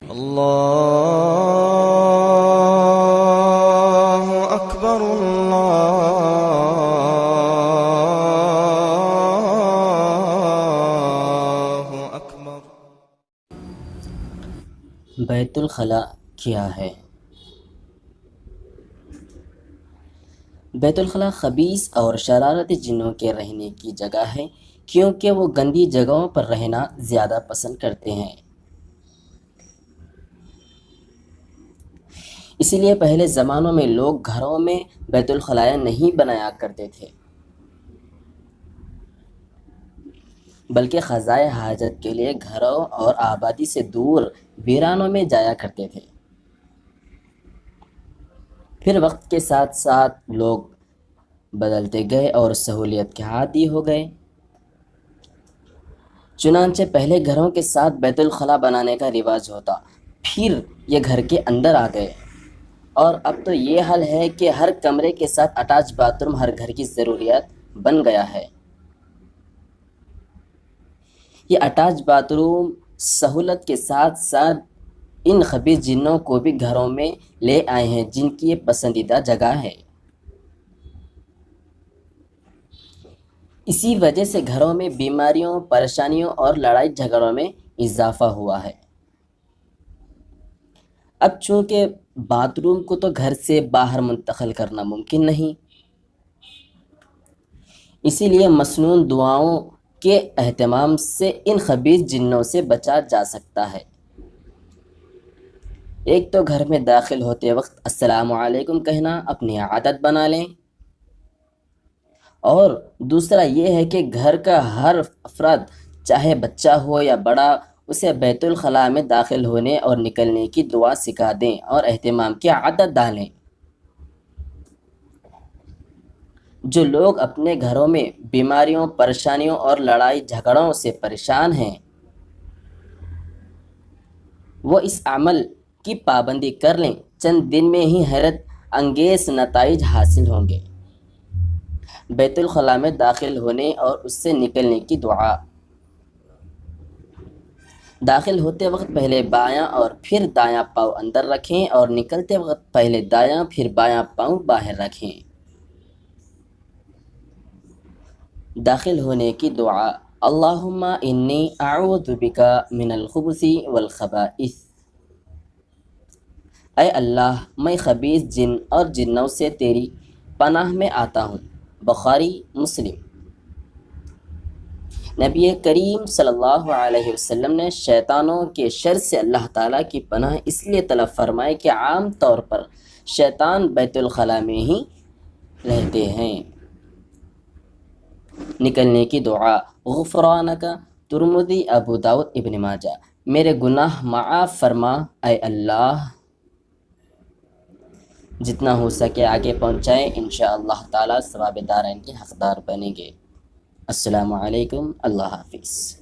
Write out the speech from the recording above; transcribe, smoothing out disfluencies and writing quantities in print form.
اللہ اکبر اللہ اکبر۔ بیت الخلاء کیا ہے؟ بیت الخلاء خبیث اور شرارتی جنوں کے رہنے کی جگہ ہے، کیونکہ وہ گندی جگہوں پر رہنا زیادہ پسند کرتے ہیں۔ اسی لیے پہلے زمانوں میں لوگ گھروں میں بیت الخلاء نہیں بنایا کرتے تھے، بلکہ قضائے حاجت کے لیے گھروں اور آبادی سے دور ویرانوں میں جایا کرتے تھے۔ پھر وقت کے ساتھ ساتھ لوگ بدلتے گئے اور سہولیت کے عادی ہو گئے، چنانچہ پہلے گھروں کے ساتھ بیت الخلاء بنانے کا رواج ہوتا، پھر یہ گھر کے اندر آ گئے، اور اب تو یہ حال ہے کہ ہر کمرے کے ساتھ اٹیچ باتھ روم ہر گھر کی ضروریات بن گیا ہے۔ یہ اٹیچ باتھ روم سہولت کے ساتھ ساتھ ان خبیث جنوں کو بھی گھروں میں لے آئے ہیں، جن کی یہ پسندیدہ جگہ ہے۔ اسی وجہ سے گھروں میں بیماریوں، پریشانیوں اور لڑائی جھگڑوں میں اضافہ ہوا ہے۔ اب چونکہ باتھ روم کو تو گھر سے باہر منتقل کرنا ممکن نہیں، اسی لیے مسنون دعاؤں کے اہتمام سے ان خبیث جنوں سے بچا جا سکتا ہے۔ ایک تو گھر میں داخل ہوتے وقت السلام علیکم کہنا اپنی عادت بنا لیں، اور دوسرا یہ ہے کہ گھر کا ہر افراد، چاہے بچہ ہو یا بڑا، اسے بیت الخلاء میں داخل ہونے اور نکلنے کی دعا سکھا دیں اور اہتمام کی عادت ڈالیں۔ جو لوگ اپنے گھروں میں بیماریوں، پریشانیوں اور لڑائی جھگڑوں سے پریشان ہیں، وہ اس عمل کی پابندی کر لیں، چند دن میں ہی حیرت انگیز نتائج حاصل ہوں گے۔ بیت الخلاء میں داخل ہونے اور اس سے نکلنے کی دعا۔ داخل ہوتے وقت پہلے بایاں اور پھر دایاں پاؤں اندر رکھیں، اور نکلتے وقت پہلے دایاں پھر بایاں پاؤں باہر رکھیں۔ داخل ہونے کی دعا: اللہم انی اعوذ بک من الخبث والخبائث۔ اے اللہ، میں خبیث جن اور جنوں سے تیری پناہ میں آتا ہوں۔ بخاری مسلم۔ نبی کریم صلی اللہ علیہ وسلم نے شیطانوں کے شر سے اللہ تعالیٰ کی پناہ اس لیے طلب فرمائی کہ عام طور پر شیطان بیت الخلاء میں ہی رہتے ہیں۔ نکلنے کی دعا: غفرانک، ترمذی، ابو داؤد، ابن ماجہ۔ میرے گناہ معاف فرما اے اللہ۔ جتنا ہو سکے آگے پہنچائیں، انشاءاللہ تعالیٰ ثواب دارین کے حقدار بنیں گے۔ السلام علیکم، اللہ حافظ۔